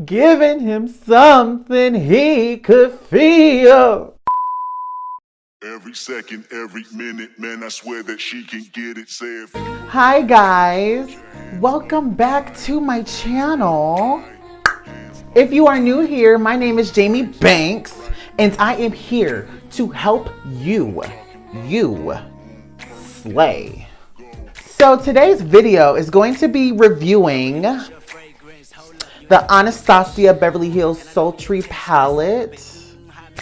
Giving him something he could feel. Every second, every minute, man, I swear that she can get it. Say it. Hi guys, welcome back to my channel. If you are new here, my name is Jaime Banks, and I am here to help you slay. So today's video is going to be reviewing the Anastasia Beverly Hills Sultry Palette.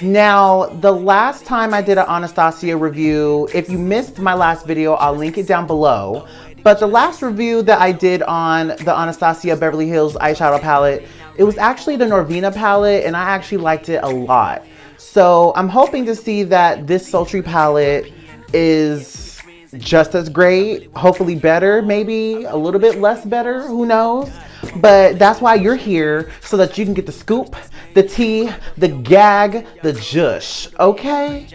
Now, the last time I did an Anastasia review, if you missed my last video, I'll link it down below. But the last review that I did on the Anastasia Beverly Hills eyeshadow palette, it was actually the Norvina palette, and I actually liked it a lot. So I'm hoping to see that this Sultry palette is just as great, hopefully better, maybe a little bit less better, who knows? But that's why you're here, so that you can get the scoop, the tea, the gag, the jush, okay?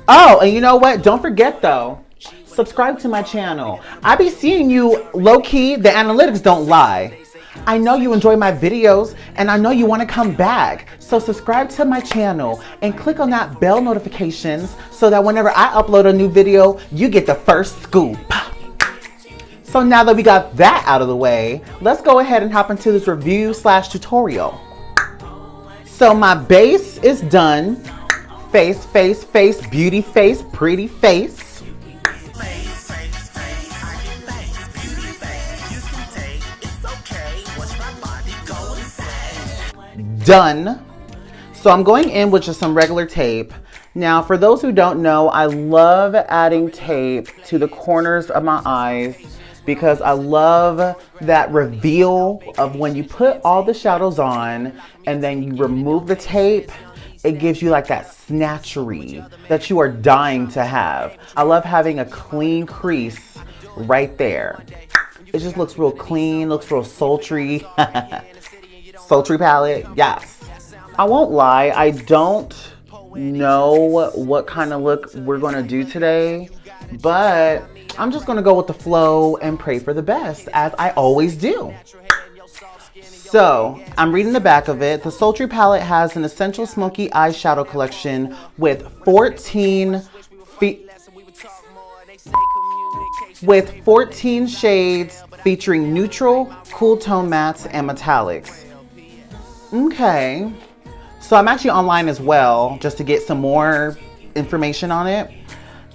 Oh, and you know what? Don't forget though, subscribe to my channel. I be seeing you low-key, the analytics don't lie. I know you enjoy my videos, and I know you want to come back. So subscribe to my channel and click on that bell notifications so that whenever I upload a new video, you get the first scoop. So now that we got that out of the way, let's go ahead and hop into this review / tutorial. So my base is done. Face, beauty face, pretty face. Done. So I'm going in with just some regular tape. Now, for those who don't know, I love adding tape to the corners of my eyes because I love that reveal of when you put all the shadows on and then you remove the tape. It gives you like that snatchery that you are dying to have. I love having a clean crease right there. It just looks real clean, looks real sultry. Sultry palette, yes. I won't lie, I don't know what kind of look we're gonna do today, but I'm just gonna go with the flow and pray for the best, as I always do. So, I'm reading the back of it. The Sultry palette has an essential smoky eyeshadow collection with 14 shades featuring neutral, cool tone mattes, and metallics. Okay, so I'm actually online as well just to get some more information on it.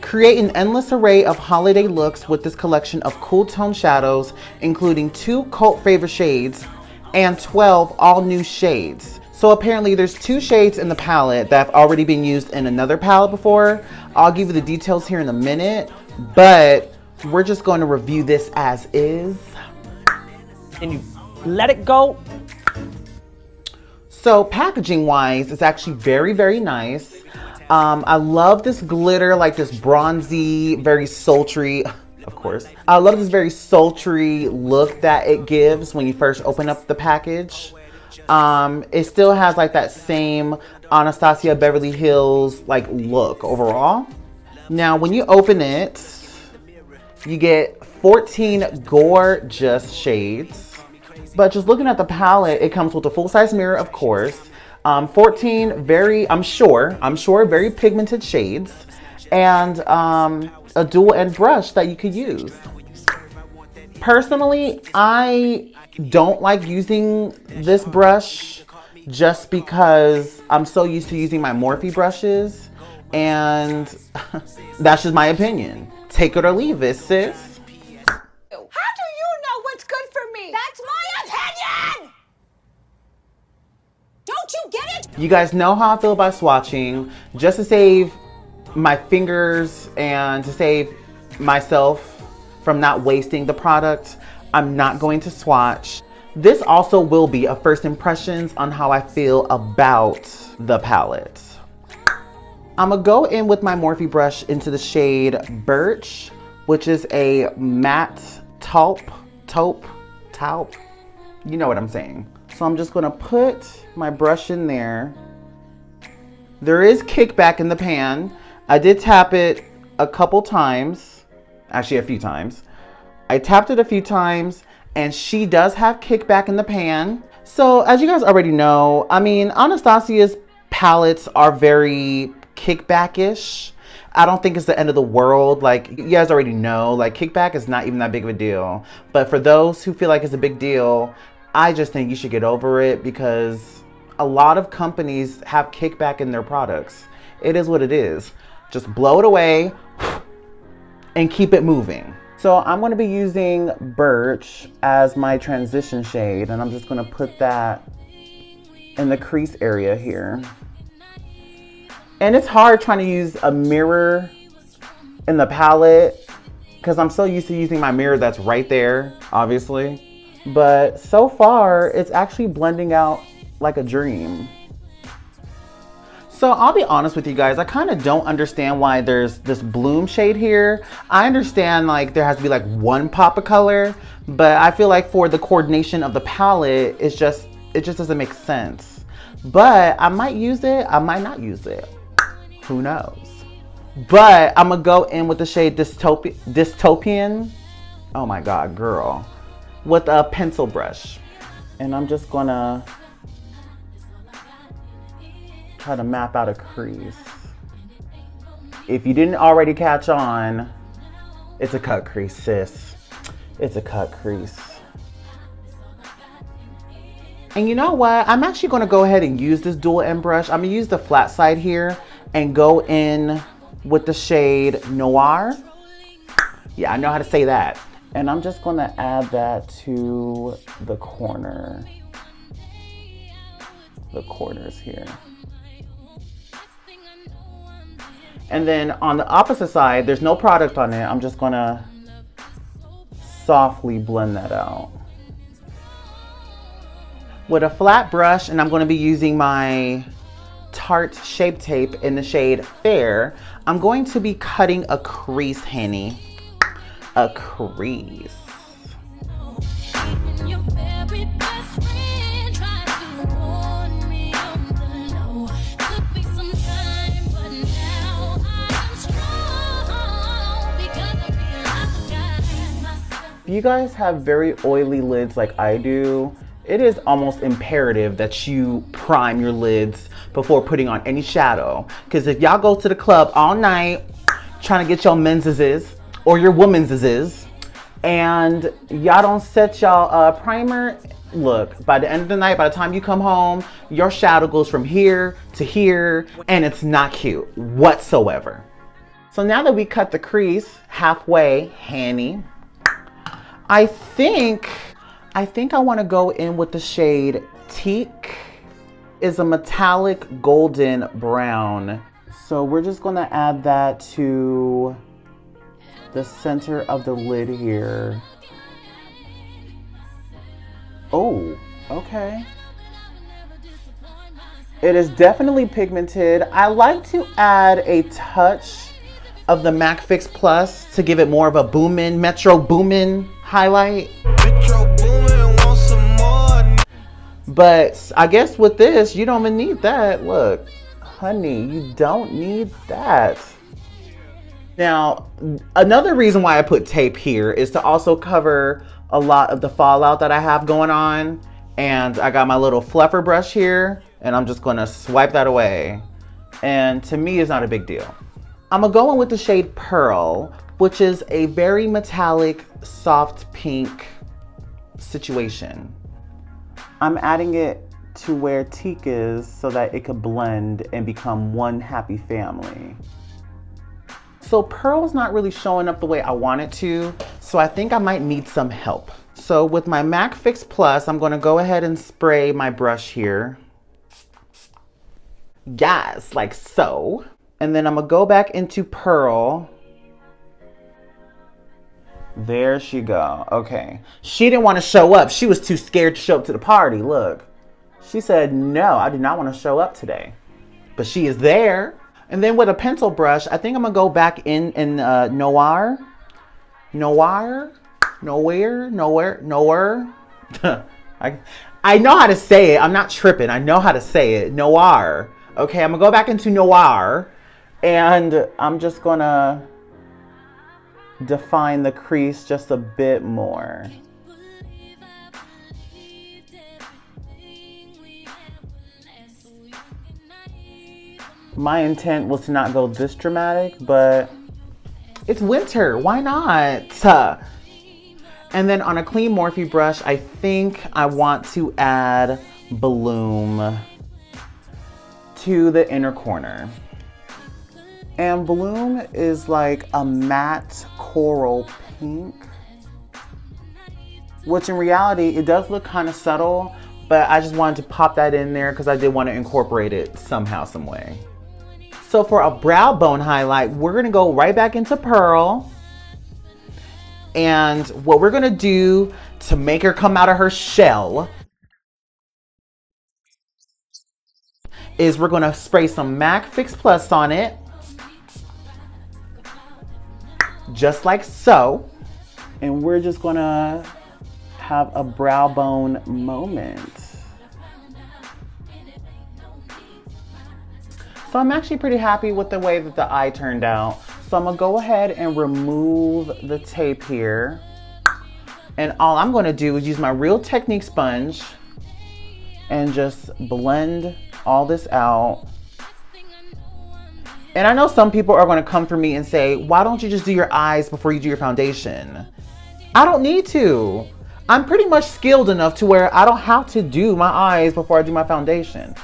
Create an endless array of holiday looks with this collection of cool tone shadows, including 2 cult favorite shades and 12 all new shades. So apparently there's 2 shades in the palette that have already been used in another palette before. I'll give you the details here in a minute, but we're just going to review this as is. And you let it go. So packaging wise, it's actually very, very nice. I love this glitter, like this bronzy, very sultry, of course. I love this very sultry look that it gives when you first open up the package. It still has like that same Anastasia Beverly Hills like look overall. Now, when you open it, you get 14 gorgeous shades. But just looking at the palette, it comes with a full-size mirror, of course. 14 very, I'm sure, very pigmented shades. And a dual end brush that you could use. Personally, I don't like using this brush just because I'm so used to using my Morphe brushes. And that's just my opinion. Take it or leave it, sis. That's my opinion! Don't you get it? You guys know how I feel about swatching. Just to save my fingers and to save myself from not wasting the product, I'm not going to swatch. This also will be a first impressions on how I feel about the palette. I'm gonna go in with my Morphe brush into the shade Birch, which is a matte taupe. You know what I'm saying. So I'm just gonna put my brush in there. There is kickback in the pan. I did tap it a couple times, actually a few times. I tapped it a few times, and she does have kickback in the pan. So as you guys already know, I mean, Anastasia's palettes are very kickback-ish. I don't think it's the end of the world. Like, you guys already know, like, kickback is not even that big of a deal. But for those who feel like it's a big deal, I just think you should get over it, because a lot of companies have kickback in their products. It is what it is. Just blow it away and keep it moving. So I'm going to be using Birch as my transition shade, and I'm just going to put that in the crease area here. And it's hard trying to use a mirror in the palette because I'm so used to using my mirror that's right there, obviously. But so far, it's actually blending out like a dream. So I'll be honest with you guys, I kind of don't understand why there's this bloom shade here. I understand like there has to be like one pop of color, but I feel like for the coordination of the palette, it just doesn't make sense. But I might use it, I might not use it. Who knows? But I'm gonna go in with the shade Dystopian. Oh my God, girl. With a pencil brush. And I'm just gonna try to map out a crease. If you didn't already catch on, it's a cut crease, sis. It's a cut crease. And you know what? I'm actually gonna go ahead and use this dual end brush. I'm gonna use the flat side here and go in with the shade Noir. Yeah, I know how to say that. And I'm just gonna add that to the corners here. And then on the opposite side, there's no product on it. I'm just gonna softly blend that out with a flat brush, and I'm gonna be using my Tarte Shapetape in the shade Fair. I'm going to be cutting a crease, honey. A crease. If you guys have very oily lids like I do, it is almost imperative that you prime your lids before putting on any shadow. Because if y'all go to the club all night trying to get your men's or your women's and y'all don't set y'all primer, look, by the end of the night, by the time you come home, your shadow goes from here to here, and it's not cute whatsoever. So now that we cut the crease halfway, honey, I think I want to go in with the shade Teak. Is a metallic golden brown. So we're just going to add that to the center of the lid here. Oh, okay. It is definitely pigmented. I like to add a touch of the MAC Fix Plus to give it more of a boomin', Metro Boomin' highlight. But I guess with this, you don't even need that. Look, honey, you don't need that. Now, another reason why I put tape here is to also cover a lot of the fallout that I have going on. And I got my little fluffer brush here, and I'm just gonna swipe that away. And to me, it's not a big deal. I'm gonna go in with the shade Pearl, which is a very metallic, soft pink situation. I'm adding it to where Teak is so that it could blend and become one happy family. So Pearl's not really showing up the way I want it to, so I think I might need some help. So with my MAC Fix Plus, I'm gonna go ahead and spray my brush here. Yes, like so. And then I'm gonna go back into Pearl. There she go. Okay. She didn't want to show up. She was too scared to show up to the party. Look. She said, no, I do not want to show up today. But she is there. And then with a pencil brush, I think I'm going to go back in Noir. Noir? Nowhere? Nowhere? Nowhere? I know how to say it. I'm not tripping. I know how to say it. Noir. Okay, I'm going to go back into Noir. And I'm just going to define the crease just a bit more. My intent was to not go this dramatic, but it's winter. Why not? And then on a clean Morphe brush, I think I want to add Bloom to the inner corner. And Bloom is like a matte coral pink, which in reality, it does look kind of subtle, but I just wanted to pop that in there because I did want to incorporate it somehow, some way. So for a brow bone highlight, we're gonna go right back into Pearl. And what we're gonna do to make her come out of her shell is we're gonna spray some MAC Fix Plus on it. Just like so. And we're just gonna have a brow bone moment. So I'm actually pretty happy with the way that the eye turned out. So I'm gonna go ahead and remove the tape here. And all I'm gonna do is use my Real Technique sponge and just blend all this out. And I know some people are gonna come for me and say, why don't you just do your eyes before you do your foundation? I don't need to. I'm pretty much skilled enough to where I don't have to do my eyes before I do my foundation.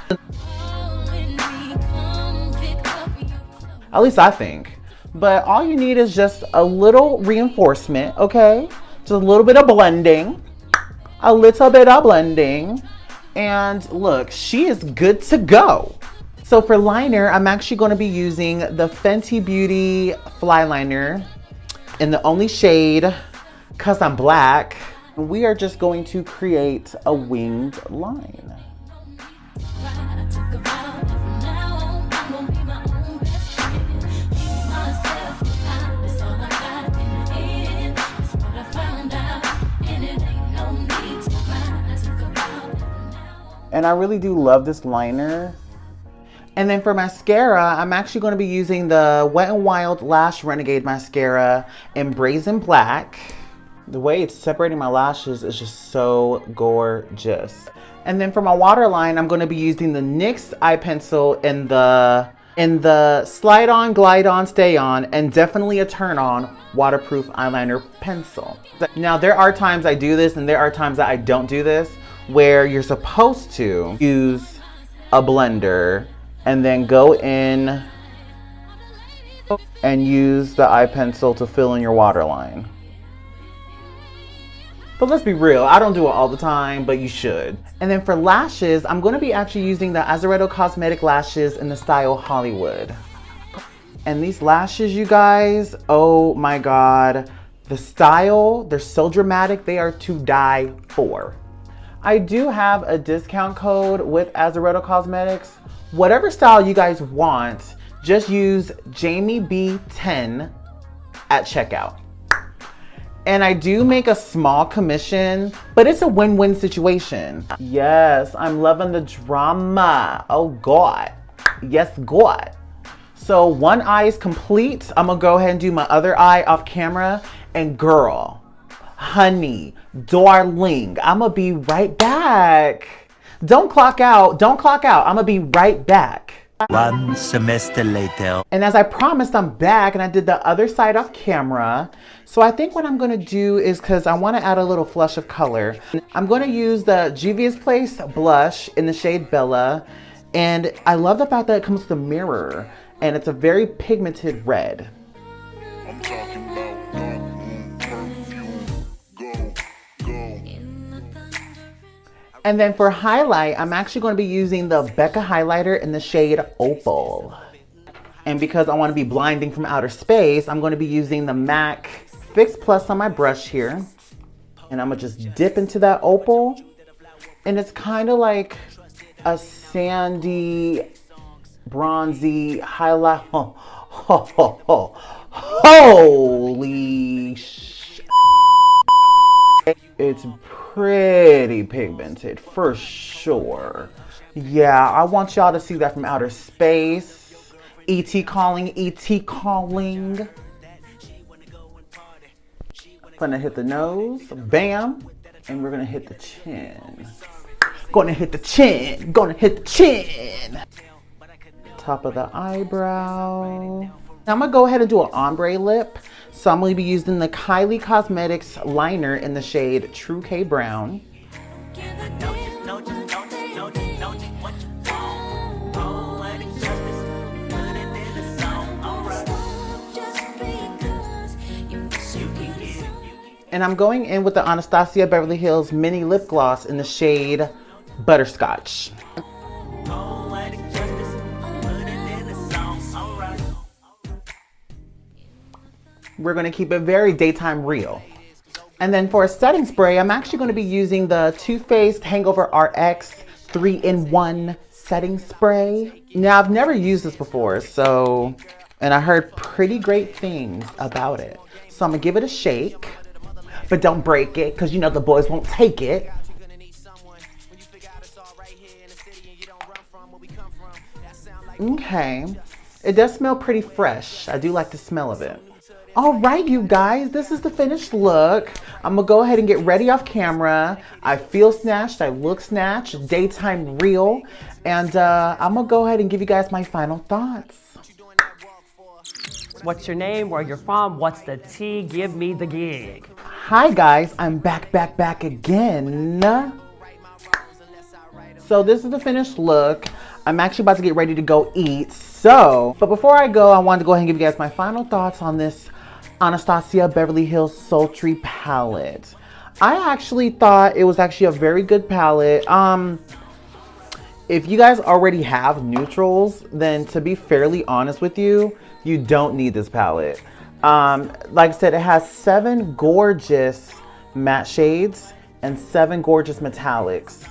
At least I think. But all you need is just a little reinforcement, okay? Just a little bit of blending. A little bit of blending. And look, she is good to go. So for liner, I'm actually going to be using the Fenty Beauty Flyliner in the only shade, Cause I'm Black. We are just going to create a winged line. And I really do love this liner. And then for mascara, I'm actually going to be using the Wet n Wild Lash Renegade mascara in Brazen Black. The way it's separating my lashes is just so gorgeous. And then for my waterline, I'm going to be using the NYX eye pencil in the Slide On, Glide On, Stay On, and definitely a Turn On waterproof eyeliner pencil. Now there are times I do this and there are times that I don't do this, where you're supposed to use a blender and then go in and use the eye pencil to fill in your waterline. But let's be real, I don't do it all the time, but you should. And then for lashes, I'm going to be actually using the Azeredo Cosmetics lashes in the style Hollywood. And these lashes, you guys, oh my God. The style, they're so dramatic, they are to die for. I do have a discount code with Azeredo Cosmetics. Whatever style you guys want, just use Jaime B10 at checkout. And I do make a small commission, but it's a win-win situation. Yes, I'm loving the drama. Oh God, yes God. So one eye is complete. I'm gonna go ahead and do my other eye off camera. And girl, honey, darling, I'm gonna be right back. Don't clock out, don't clock out. I'm gonna be right back. 1 semester later. And as I promised, I'm back and I did the other side off camera. So I think what I'm gonna do is, cause I wanna add a little flush of color, I'm gonna use the Juvia's Place blush in the shade Bella. And I love the fact that it comes with a mirror and it's a very pigmented red. I'm talking about dark perfume. Go, go. And then for highlight, I'm actually going to be using the Becca highlighter in the shade Opal. And because I want to be blinding from outer space, I'm going to be using the MAC Fix Plus on my brush here. And I'm going to just dip into that Opal. And it's kind of like a sandy, bronzy highlight. Holy sh! It's pretty pigmented for sure. Yeah, I want y'all to see that from outer space. E.T. calling, E.T. calling. Gonna hit the nose, bam, and we're gonna hit the chin. Gonna hit the chin, gonna hit the chin. top of the eyebrow. Now I'm gonna go ahead and do an ombre lip. So I'm gonna be using the Kylie Cosmetics liner in the shade True K Brown. And I'm going in with the Anastasia Beverly Hills Mini Lip Gloss in the shade Butterscotch. We're going to keep it very daytime real. And then for a setting spray, I'm actually going to be using the Toothpaste Hangover RX 3-in-1 setting spray. Now, I've never used this before, and I heard pretty great things about it. So I'm going to give it a shake. But don't break it, because you know the boys won't take it. Okay. It does smell pretty fresh. I do like the smell of it. All right, you guys, this is the finished look. I'm going to go ahead and get ready off camera. I feel snatched. I look snatched. Daytime real. And I'm going to go ahead and give you guys my final thoughts. What's your name? Where you're from? What's the tea? Give me the gig. Hi guys, I'm back again. So this is the finished look. I'm actually about to get ready to go eat. But before I go, I wanted to go ahead and give you guys my final thoughts on this Anastasia Beverly Hills Sultry palette. I actually thought it was actually a very good palette. If you guys already have neutrals, then to be fairly honest with you, you don't need this palette. Like I said, it has 7 gorgeous matte shades and 7 gorgeous metallics.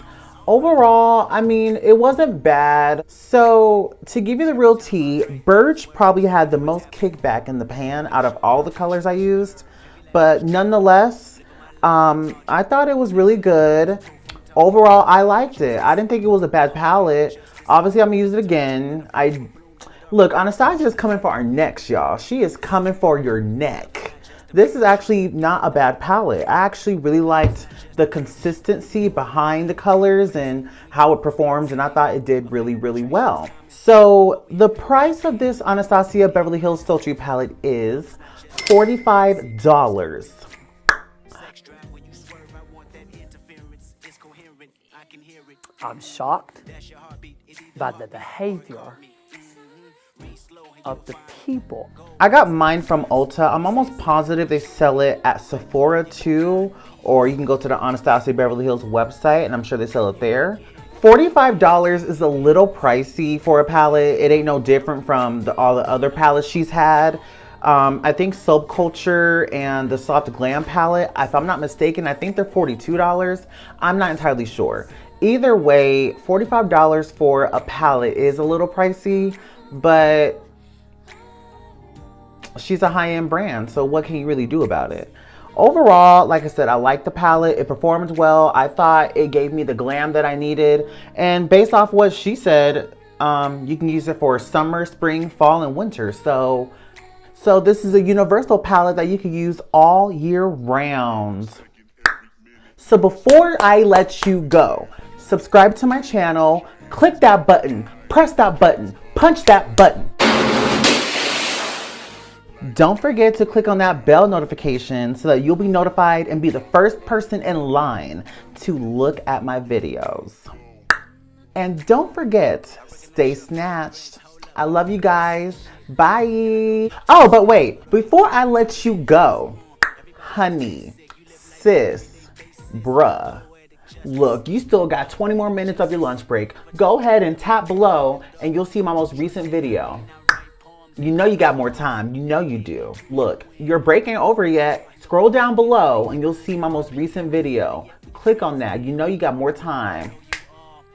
Overall, I mean, it wasn't bad. So to give you the real tea, Birch probably had the most kickback in the pan out of all the colors I used. But nonetheless, I thought it was really good. Overall, I liked it. I didn't think it was a bad palette. Obviously, I'm gonna use it again. Look, Anastasia is coming for our necks, y'all. She is coming for your neck. This is actually not a bad palette. I actually really liked the consistency behind the colors and how it performs, and I thought it did really, really well. So the price of this Anastasia Beverly Hills Sultry palette is $45. I'm shocked by the behavior of the people. I got mine from Ulta. I'm almost positive they sell it at Sephora too, or you can go to the Anastasia Beverly Hills website and I'm sure they sell it there. $45 is a little pricey for a palette. It ain't no different from all the other palettes she's had. I think Soap Culture and the Soft Glam palette, if I'm not mistaken, I think they're $42. I'm not entirely sure. Either way, $45 for a palette is a little pricey, but she's a high-end brand, so what can you really do about it? Overall, like I said, I like the palette. It performed well. I thought it gave me the glam that I needed. And based off what she said, you can use it for summer, spring, fall, and winter. So this is a universal palette that you can use all year round. So before I let you go, subscribe to my channel, click that button, press that button, punch that button. Don't forget to click on that bell notification so that you'll be notified and be the first person in line to look at my videos. And don't forget, stay snatched. I love you guys. Bye. Oh, but wait, before I let you go, honey, sis, bruh, look, you still got 20 more minutes of your lunch break. Go ahead and tap below and you'll see my most recent video. You know you got more time. You know you do. Look, your break ain't over yet. Scroll down below and you'll see my most recent video. Click on that. You know you got more time.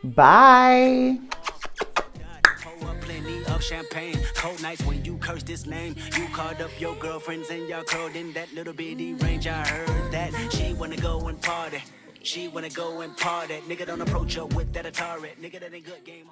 Bye. Champagne, cold nights when you curse this name. You called up your girlfriends and y'all curled in that little bitty range. I heard that she wanna go and party. She wanna go and party. Nigga don't approach her with that Atari. Nigga that ain't good game.